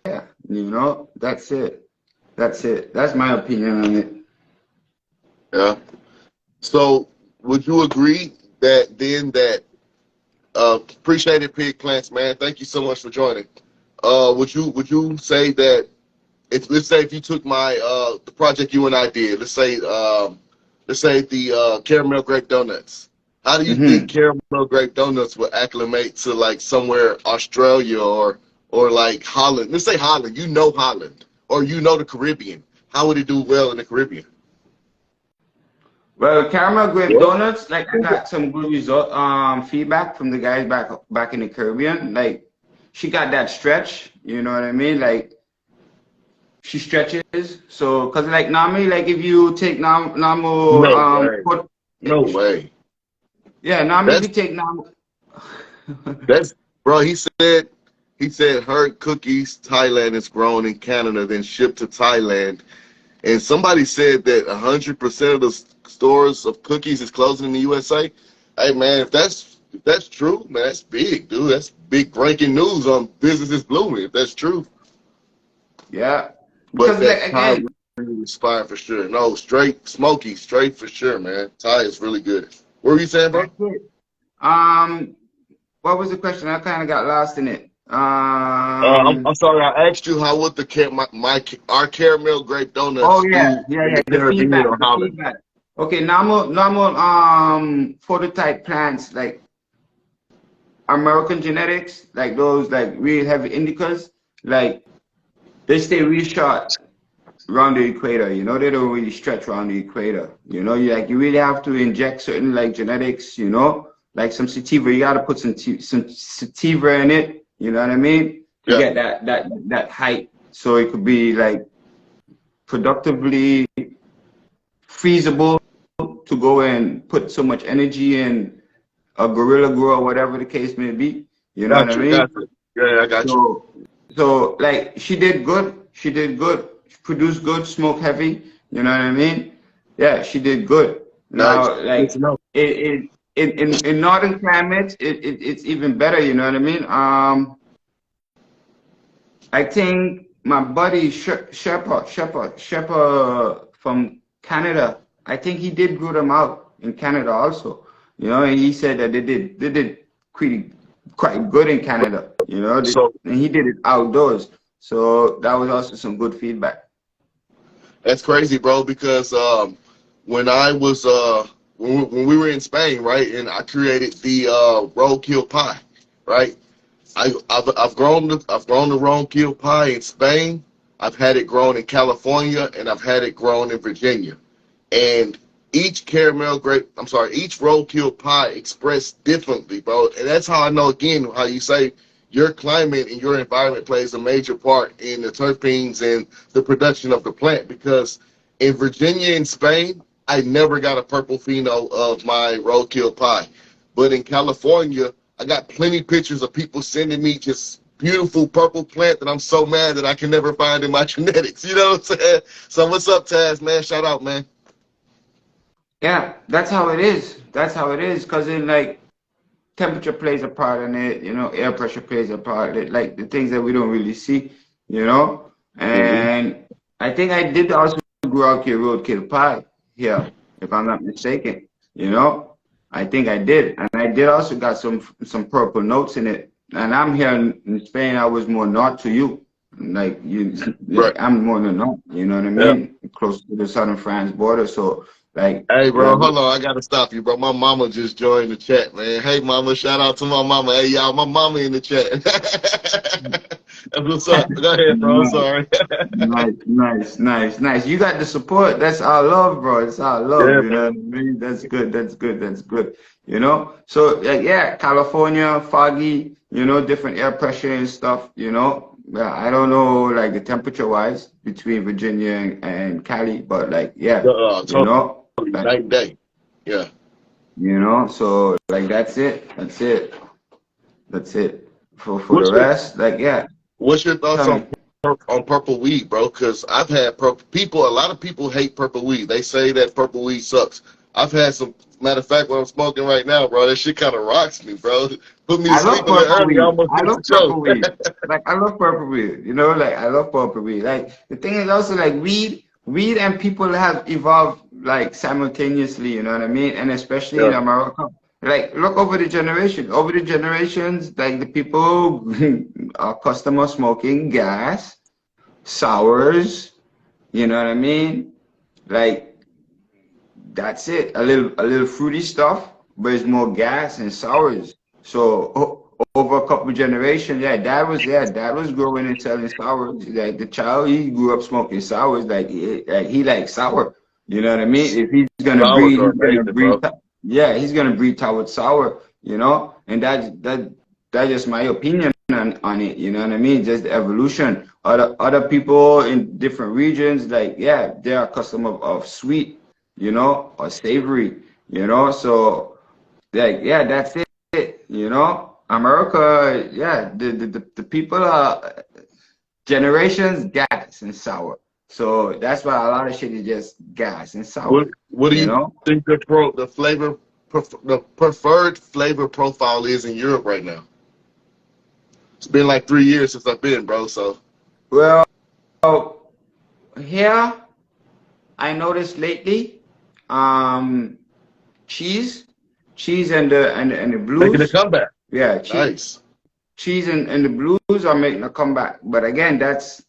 yeah. That's it. That's it. That's my opinion on it. Yeah. So would you agree that appreciate it, Pig Plants, man. Thank you so much for joining. Would you say that if let's say if you took my the project you and I did, let's say the caramel grape donuts. How do you think Hmm. caramel grape donuts would acclimate to like somewhere Australia or like Holland? Let's say Holland. You know Holland or you know the Caribbean. How would it do well in the Caribbean? Well, caramel grape Yeah. donuts, like I got some good result feedback from the guys back in the Caribbean. Like she got that stretch, you know what I mean? Like she stretches. So cause like normally like if you take normal No way. put No way. yeah, normally if That's you take normal that's bro. He said her cookies Thailand is grown in Canada, then shipped to Thailand. And somebody said that 100% of the stores of cookies is closing in the USA. Hey man, if that's true, man, that's big, dude. That's big breaking news on businesses blooming. If that's true, yeah. but Because like that Thai again, is fire for sure. No, straight smoky, straight for sure, man. Thai is really good. What were you saying, bro? that's it. Um what was the question? I kind of got lost in it. I'm sorry. I asked you how would our caramel grape Oh donuts yeah, do yeah, in yeah. the Caribbean or The Holland? feedback. Okay, normal phototype plants like American genetics, like those like real heavy indicas, like they stay real short around the equator. You know, they don't really stretch around the equator. You know, you really have to inject certain like genetics. You know, like some sativa. You got to put some sativa in it. You know what I mean? To Yeah, get that height, so it could be like productively feasible to go and put so much energy in a gorilla grow or whatever the case may be. You know what I got you, mean? got you. Yeah, I got you. So, so like she did good. She produced good, smoke heavy. You know what I mean? Yeah, she did good. Nice. Now, Good like to know. in northern climates, it's even better. You know what I mean? I think my buddy Shepard from Canada. I think he did grow them out in Canada also. You know, and he said that they did quite good in Canada. You know, So and he did it outdoors. So that was also some good feedback. that's crazy, bro. Because when I was when we were in Spain, right, and I created the roadkill pie, right. I've grown the roadkill pie in Spain. I've had it grown in California, and I've had it grown in Virginia. And each roadkill pie expressed differently, bro. And that's how I know, again, how you say your climate and your environment plays a major part in the terpenes and the production of the plant. Because in Virginia and Spain, I never got a purple pheno of my roadkill pie. But in California, I got plenty pictures of people sending me just beautiful purple plant that I'm so mad that I can never find in my genetics. You know what I'm saying? So what's up, Taz, man? Shout out, man. Yeah, that's how it is. That's how it is. Cause in like temperature plays a part in it, you know, air pressure plays a part in it, like the things that we don't really see, you know. Mm-hmm. And I think I did also grow out your roadkill pie here, if I'm not mistaken, you know. I think I did. And I did also got some purple notes in it. And I'm here in Spain, I was more north to you. Like you Right. like I'm more than north, you know what I Yeah. mean? Close to the southern France border. So like Hey, yeah, bro, hold on. I gotta stop you, bro. My mama just joined the chat, man. Hey, mama, shout out to my mama. Hey, y'all, my mama in the chat. That's what's up. Go ahead, bro. I'm nice. sorry. Nice. You got the support. That's our love, bro. It's our love. Yeah, You know man. what I mean? That's good. That's good. You know? So, like, yeah, California, foggy, you know, different air pressure and stuff, you know? Yeah, I don't know, like, the temperature wise between Virginia and Cali, but, like, yeah, you Totally know? Like, night and day. Yeah. so, like, that's it. For the What's your rest, like, yeah, What's your thoughts tell on me. purple weed, bro? Because I've had purple people. A lot of people hate purple weed. They say that purple weed sucks. I've had some. Matter of fact, what I'm smoking right now, bro, that shit kind of rocks me, bro. Put me to I sleep love a little purple early. I weed. almost I missed love the show. purple weed. Like I love purple weed. You know, like I love purple weed. Like the thing is also like weed and people have evolved like simultaneously, you know what I mean? And especially in Yeah. America. Like look over the generation. Over the generations, like the people are accustomed smoking gas, sours, you know what I mean? Like that's it. A little fruity stuff, but it's more gas and sours. So over a couple generations, dad was growing and selling sours. Like the child, he grew up smoking sours. Like he likes sour. You know what I mean? If he's gonna Flowers breed, are he's gonna amazing, bro. breed. Yeah, he's gonna breed towards sour. You know, and that's just my opinion on it. You know what I mean? Just the evolution. Other people in different regions, like yeah, they're accustomed of sweet, you know, or savory, you know. So like yeah, that's it, you know. America, yeah, the people are generations gas and sour. So that's why a lot of shit is just gas and sour, What do you you know. think the preferred flavor profile is in Europe right now? It's been like 3 years since I've been, bro. So Well, here I noticed lately, um, cheese, cheese and the making a blues. comeback. Yeah, Nice. cheese and the blues are making a comeback. But again, that's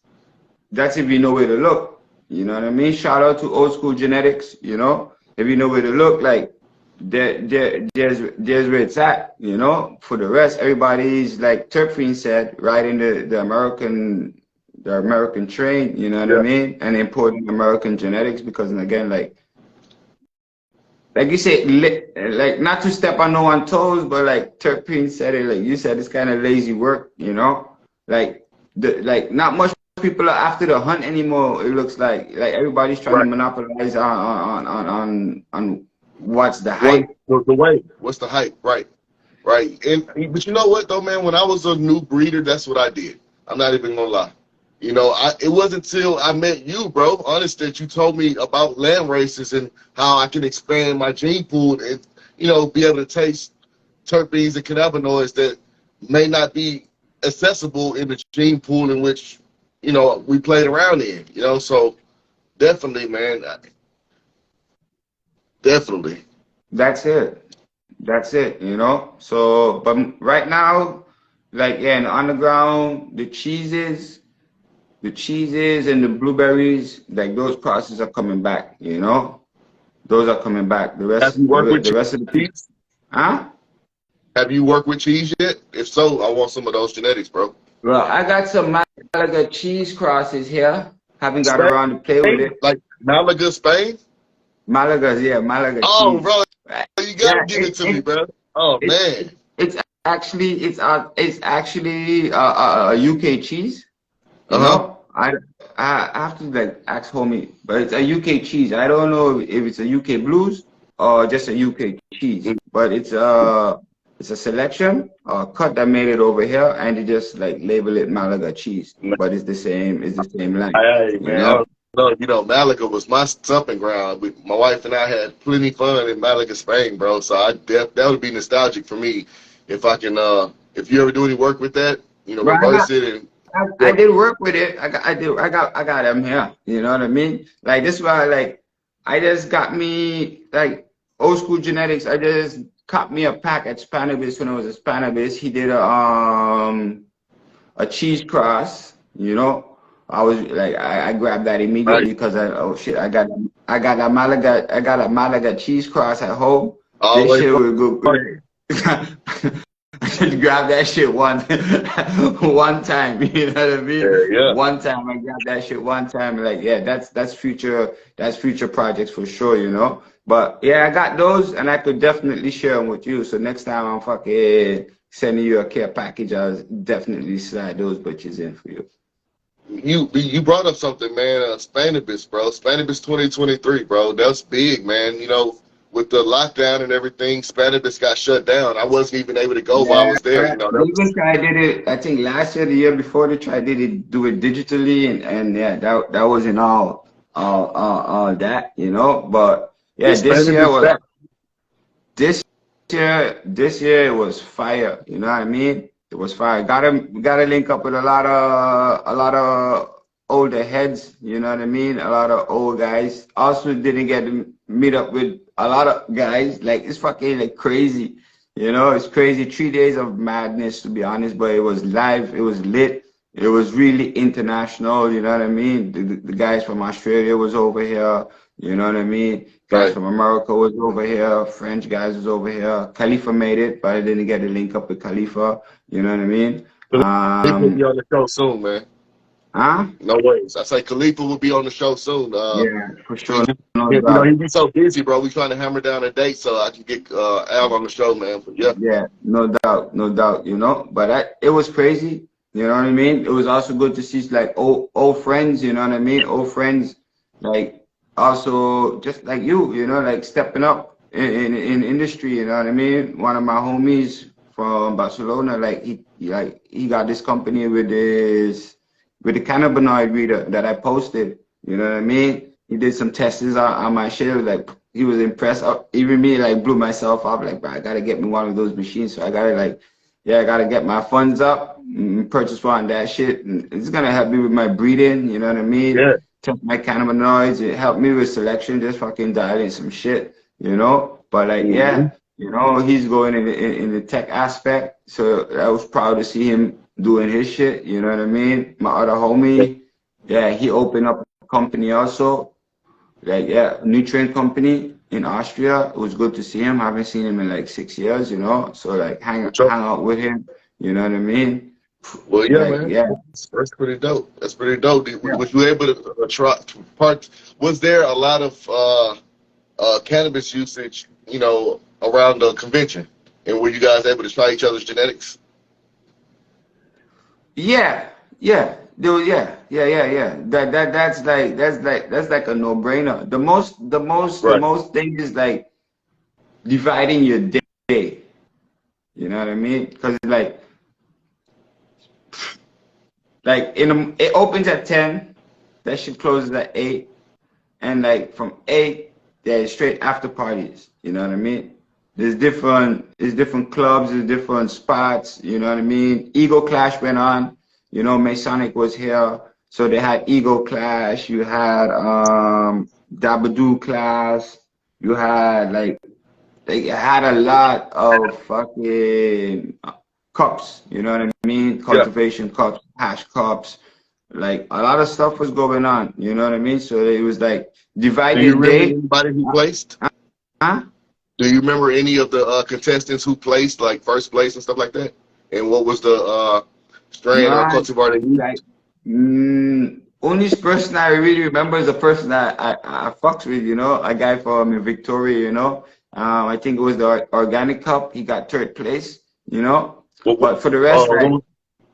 if you know where to look. You know what I mean? Shout out to old school genetics, you know. If you know where to look, like there's where it's at, you know. For the rest, everybody's like Turpin said, riding the American train, you know what I Yeah. mean? And importing American genetics because and again, like you said, like not to step on no one's toes, but like Turpin said it, like you said, it's kind of lazy work, you know. Like not much people are after the hunt anymore. It looks like everybody's trying to Right. monopolize on what's the What hype. the way? What's the hype? Right. Right. And but you know what though, man? When I was a new breeder, that's what I did. I'm not even gonna lie. You know, it wasn't until I met you, bro, honest, that you told me about land races and how I can expand my gene pool and, you know, be able to taste terpenes and cannabinoids that may not be accessible in the gene pool in which, you know, we played around in, you know. So definitely, man, definitely. That's it. That's it, you know. So, but right now, like yeah, in the underground, the cheeses and the blueberries, like those processes are coming back, you know. Those are coming back. Have you worked with The rest of the people, cheese? huh? Have you worked with cheese yet? If so, I want some of those genetics, bro. Well, I got some Malaga cheese crosses here. Haven't got around to play with Spain? it. Like Malaga, Spain? Malaga, yeah, Malaga Oh, cheese. bro, you gotta Yeah, give it to me, bro. Oh it, man. it's actually it's actually a UK cheese. You Uh-huh. know, I have to like ask homie, but it's a UK cheese. I don't know if it's a UK blues or just a UK cheese, but it's a selection cut that made it over here, and they just like label it Malaga cheese, but it's the same line, Hey, you man, I know. don't know. You know, Malaga was my stomping ground. My wife and I had plenty fun in Malaga, Spain, bro. So that would be nostalgic for me if I can. If you ever do any work with that, you know, But reverse it and I yeah. did work with it. I got them here. You know what I mean? Like this is why like I just got me like old school genetics. I just cut me a pack at Spanibus when I was at Spanibus. He did a cheese cross, you know. I was like I grabbed that Right. immediately because oh shit, I got a Malaga cheese cross at home. This Always shit fun. would go great. I just grabbed that shit one time, you know what I Yeah, mean? yeah. One time I grabbed that shit one time, like yeah, that's future projects for sure, you know. But yeah, I got those and I could definitely share them with you. So next time I'm fucking sending you a care package, I'll definitely slide those bitches in for you. You brought up something, man. Spanibus, bro. Spanibus 2023, bro. That's big, man. You know, with the lockdown and everything, Spanibus got shut down. I wasn't even able to go while I Yeah, was there. You know, they that even was tried did it. I think last year, the year before, they tried did it do it digitally, and yeah, that wasn't all that, you know. But yeah, it's Spanibus back. this this year it was fire. You know what I mean? It was fire. Gotta link up with a lot of older heads. You know what I mean? A lot of old guys. Also didn't get to meet up with a lot of guys. Like it's fucking like crazy. You know, it's crazy. 3 days of madness to be honest, but it was live. It was lit. It was really international. You know what I mean? The guys from Australia was over here. You know what I mean? Guys Right. from America was over here. French guys was over here. Khalifa made it, but I didn't get to link up with Khalifa. You know what I mean? Khalifa will be on the show soon, man. Huh? No worries. I say Khalifa will be on the show soon. Yeah, for He's sure. just, No you know, doubt. he's been so busy, bro. We trying to hammer down a date so I can get Al on the show, man. But yeah, Yeah, no doubt, no doubt, you know. But it was crazy, you know what I mean? It was also good to see like old friends, you know what I mean? Old friends, like also just like you know, like stepping up in industry, you know what I mean? One of my homies from Barcelona, like he got this company with the cannabinoid reader that I posted, you know what I mean? He did some tests on my shit, like he was impressed. Even me, like, blew myself up. Like, bro, I gotta get me one of those machines. So I gotta, like, yeah, I gotta get my funds up, purchase one of that shit. And it's gonna help me with my breathing. You know what I mean? yeah, Test my cannabinoids. It helped me with selection. Just fucking dial in some shit. You know? But like, hmm yeah, you know, he's going in the tech aspect. So I was proud to see him doing his shit. You know what I mean? My other homie, yeah, he opened up a company also, like yeah, nutrient company in Austria. It was good to see him. I haven't seen him in like 6 years, you know. So like for sure. hang out with him, you know what I mean? Well, yeah, Like man. yeah, That's pretty dope. That's pretty dope. yeah. Was you able to try part? Was there a lot of cannabis usage, you know, around the convention? And were you guys able to try each other's genetics? Yeah, yeah. Yeah. That's like a no-brainer. The Right. most thing is like dividing your day. You know what I mean? Because like it opens at 10, that shit closes at 8, and like from 8 there's straight after parties. You know what I mean? There's different clubs, there's different spots. You know what I mean? Ego Clash went on. You know, Masonic was here, so they had Ego Clash. You had Dabadoo Class. You had like they had a lot of fucking cups. You know what I mean? Yeah. Cultivation cups, hash cups. Like a lot of stuff was going on. You know what I mean? So it was like Do you divided remember day. anybody who placed? Huh? Do you remember any of the contestants who placed, like first place and stuff like that? And what was the strain or Man, cultivar they used? like, only person I really remember is the person that I fucks with, you know, a guy from Victoria, you know. I think it was the Organic Cup. He got third place, you know. But for the rest, like,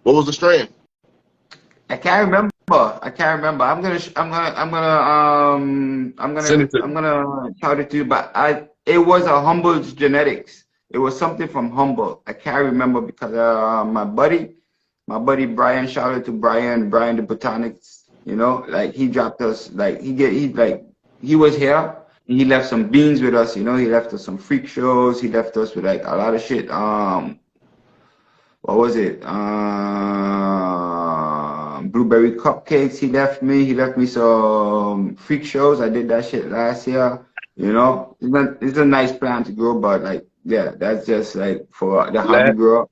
What was the strain? I can't remember. I can't remember. Send it to I'm me. gonna shout it to you. But it was a Humble Genetics. It was something from Humble. I can't remember because my buddy Brian, shout out to Brian the Botanics. You know, like he dropped us, like he was here. He left some beans with us. You know, he left us some freak shows. He left us with like a lot of shit. What was it? Blueberry cupcakes. He left me. He left me some freak shows. I did that shit last year. You know, it's a nice plan to grow, but like, yeah, that's just like for the hobby grow.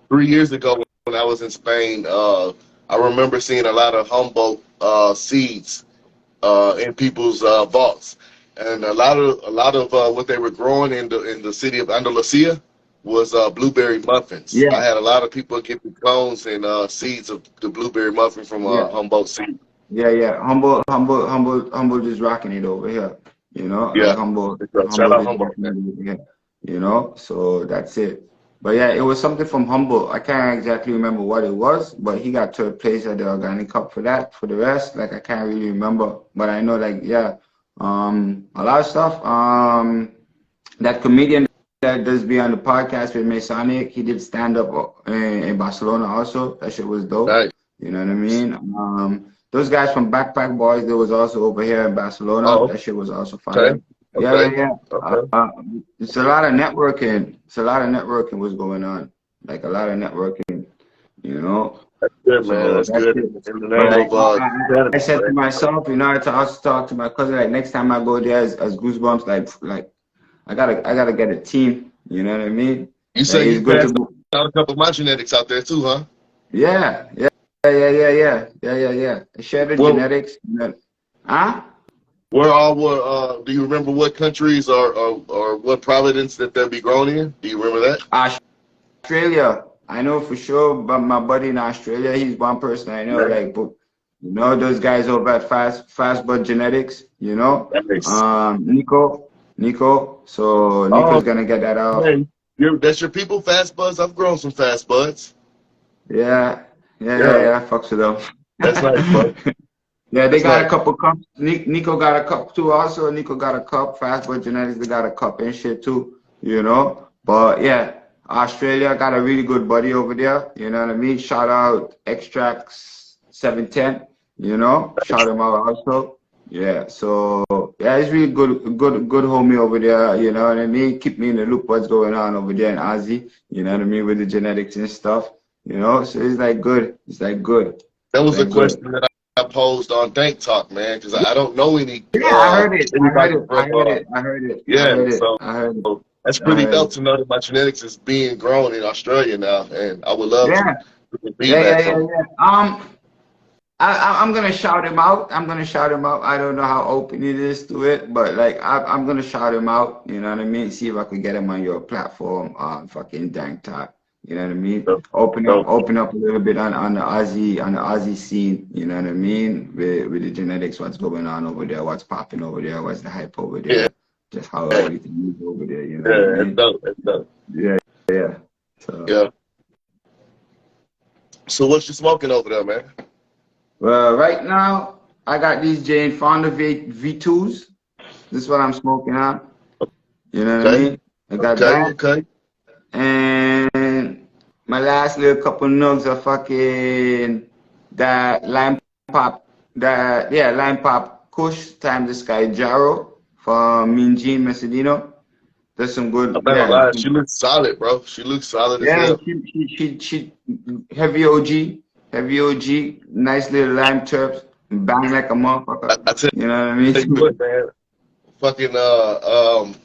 3 years ago when I was in Spain, I remember seeing a lot of Humboldt seeds in people's vaults, and a lot of what they were growing in the city of Andalusia was blueberry muffins. Yeah, I had a lot of people get the clones and seeds of the blueberry muffin from yeah, Humboldt seed. yeah. Humble just rocking it over here. You know, like Yeah, shout Humble out just Humboldt, rocking man. it over here. You know, so that's it. But yeah, it was something from Humble. I can't exactly remember what it was, but he got third place at the Organic Cup for that. For the rest, like I can't really remember. But I know, like, yeah, a lot of stuff. That comedian that does be on the podcast with Masonic, he did stand up in Barcelona also. That shit was dope. Nice. You know what I mean? Those guys from Backpack Boys, they was also over here in Barcelona. Oh, That shit was also okay, fire. Yeah, okay, yeah, yeah. okay. It's a lot of networking. It's a lot of networking was going on. Like a lot of networking, you know. That's good, man. So That's that's good. it. In the But name like of I cannabis, said to man. myself, you know, I also talk to my cousin, like next time I go there as Goosebumps, like I gotta get a team. You know what I mean? You Like say it's you good to passed go. out a couple of my genetics out there too, huh? Yeah, yeah, yeah. I share the Well, genetics. Huh? where all were? Do you remember what countries or what province that they'll be grown in? Do you remember that? Australia. I know for sure, but my buddy in Australia, he's one person I know. Okay. Like, but you know those guys over at Fast Bud Genetics. You know, Nice. Nico. So Oh, Nico's gonna get that out. man, that's your people, fast buds. I've grown some fast buds. Yeah, Yeah, I fucks with that's nice, bro. them. Yeah, they That's got a nice. couple cups. Nico got a cup too. Also, Nico got a cup. Fast Bud Genetics, they got a cup and shit too. You know, but yeah, Australia got a really good buddy over there. You know what I mean? Shout out Extracts 710. You know, shout him out also. Yeah, so yeah, it's really good homie over there. You know what I mean? Keep me in the loop what's going on over there in Aussie. You know what I mean with the genetics and stuff. You know, so it's like good. It's like good. That It's was a like good. question that I posed on Dank Talk, man, because I don't know Yeah, I heard it. I heard anybody it. I from heard it. I heard it. I yeah. heard it. So I heard it. that's I pretty heard dope it. to know that my genetics is being grown in Australia now, and I would love Yeah, to feedback from you. yeah. I'm gonna shout him out. I'm gonna shout him out. I don't know how open it is to it, but like I'm gonna shout him out. You know what I mean? See if I could get him on your platform on fucking Dank Talk. You know what I mean? So, Open up, so open up a little bit on the Aussie scene. You know what I mean? With the genetics, what's going on over there, what's popping over there, what's the hype over yeah, there, just how yeah, everything is over there. You know what I yeah, that's mean? dope. That's dope. Yeah, yeah. So. Yeah. So what you smoking over there, man? Well, right now, I got these Jane Fonda V2s. This is what I'm smoking on. You know what I Okay, mean? I got okay, that. okay. And my last little couple nugs are fucking that lime pop, lime pop Kush times the Sky Jarro from Mean Gene Mercedino. There's some I'm good, not gonna lie, she looks solid, bro. She looks solid as yeah, hell. she heavy heavy OG, nice little lime terps, bang like a motherfucker. I tell You know what I mean? you what, man. Fucking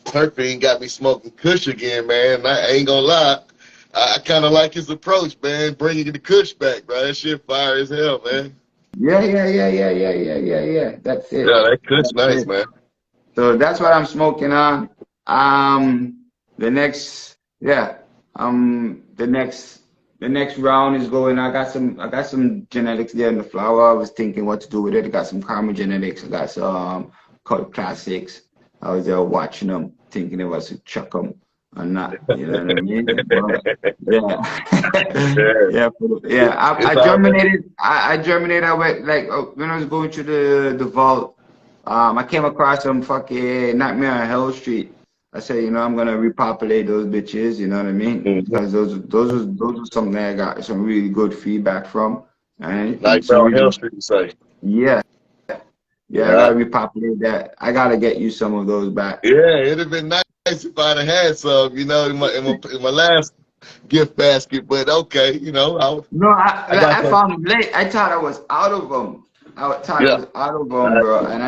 Turpin got me smoking Kush again, man. I ain't gonna lie. I kind of like his approach, man. Bringing the Kush back, bro. That shit fire as hell, man. Yeah. That's Yeah, it. that Kush That's nice, it. man. So that's what I'm smoking on. The next, yeah, the next round is going. I got some genetics there in the flower. I was thinking what to do with it. I got some Karma genetics. I got some called classics. I was there watching them, thinking if I should chuck them or not. You know what I mean? But yeah, Yeah, yeah. I it's all good. germinated. I germinated. I went like when I was going through the vault. I came across some fucking Nightmare on Hell Street. I said, you know, I'm gonna repopulate those bitches. You know what I mean? Mhm. Because those are something that I got some really good feedback from, and Nightmare some on Hell really, Street, you say? yeah, yeah. I Yeah, gotta repopulate that. I gotta get you some of those back. yeah. It'd have been nice if I'd have had some, you know, in my last gift basket. But okay, you know, No, I got I some. found them late. I thought I was out of them. I thought I Yeah. was out of them, bro. And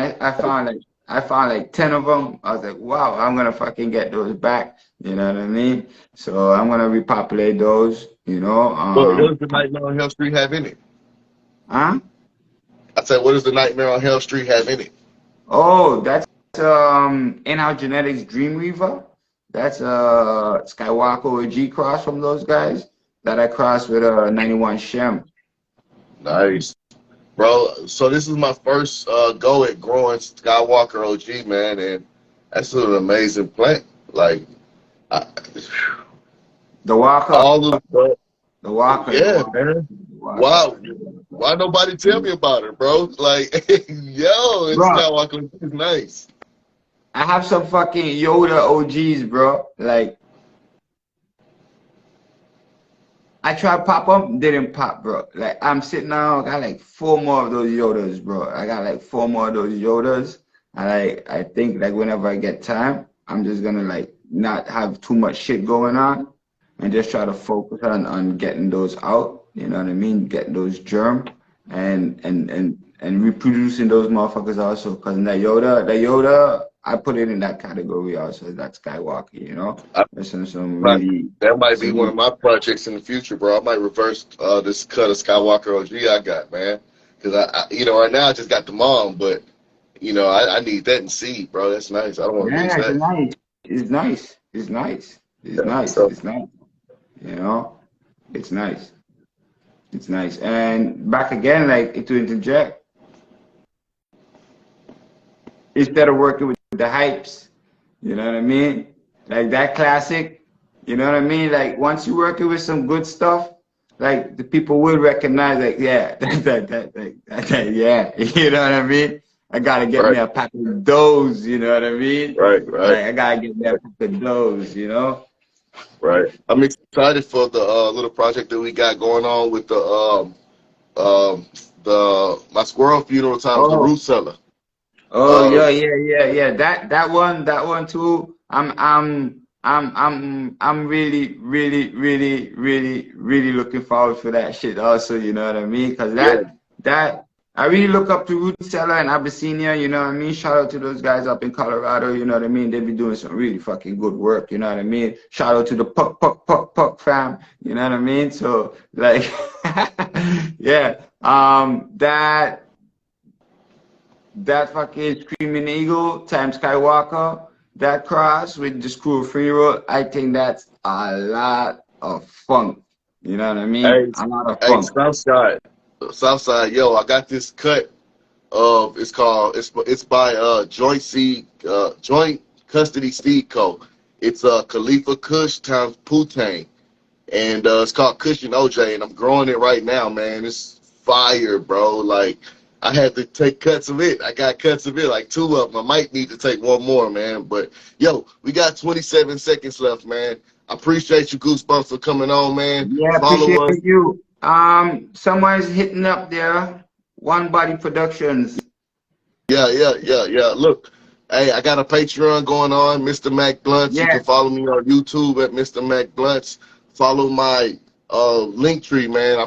I found like 10 of them. I was like, wow, I'm gonna fucking get those back. You know what I mean? So I'm gonna repopulate those. You know, What does the Nightmare on Hell Street have in it? huh? I said, what does the Nightmare on Hell Street have in it? Oh, that's in our genetics Dream Weaver. That's Skywalker OG cross from those guys that I crossed with a 91 Shem. Nice, bro. So this is my first go at growing Skywalker OG, man, and that's an amazing plant. Like, I, The Walker, all of the the Walker, the yeah, Walker, man. the Walker. Wow, why nobody tell me about it, bro? Like, yo, it's Bro, Skywalker is nice. I have some fucking Yoda OGs, bro. Like, I tried pop them, didn't pop, bro. Like, I'm sitting now, I got like four more of those Yodas, bro. I got like four more of those Yodas. I think like whenever I get time, I'm just gonna like not have too much shit going on and just try to focus on getting those out. You know what I mean? Getting those germ and reproducing those motherfuckers also. Cause that Yoda, I put it in that category also. That Skywalker, you know. I, There's some might- really that might be one some of my projects in the future, bro. I might reverse this cut of Skywalker OG I got, man. Because you know, right now I just got the mom, but you know, I need that in seed, bro. That's nice. I don't want to lose yeah, it's that. nice. It's nice. It's nice. It's Yeah. nice. So It's nice. You know, it's nice. It's nice. And back again, like to interject, instead of working with the hypes, you know what I mean? Like that classic, you know what I mean? Like once you're working with some good stuff, like the people will recognize, like, yeah, yeah, you know what I mean? I gotta get me right, a pack of those, you know what I mean? right. Like I gotta get me a pack of those, you know? Right. I'm excited for the little project that we got going on with um the my squirrel funeral times the Oh, root cellar. oh Uh, yeah. That one too. I'm really looking forward for that shit also, you know what I mean? Cause yeah, that I really look up to Root Cellar and Abyssinia, you know what I mean? Shout out to those guys up in Colorado, you know what I mean? They be doing some really fucking good work, you know what I mean? Shout out to the Puck fam, you know what I mean? So like yeah, that fucking Screaming Eagle times Skywalker, that cross with the Screw Free Roll, I think that's a lot of fun. You know what I mean? hey, A lot of hey, fun. Southside, yo, I got this cut of it's by Joint Custody Seed Co. It's Khalifa Kush times Putang, and it's called Cushion OJ, and I'm growing it right now, man. It's fire, bro. Like I had to take cuts of it. I got cuts of it, like two of them. I might need to take one more, man. But yo, we got 27 seconds left, man. I appreciate you, Goosebumps, for coming on, man. Yeah, appreciate Follow us. you. Someone's hitting up there. One Body Productions. Yeah. Look, hey, I got a Patreon going on, Mr. Mac Blunts. You can Yes. follow me on YouTube at Mr. Mac Blunts. Follow my link tree, man. I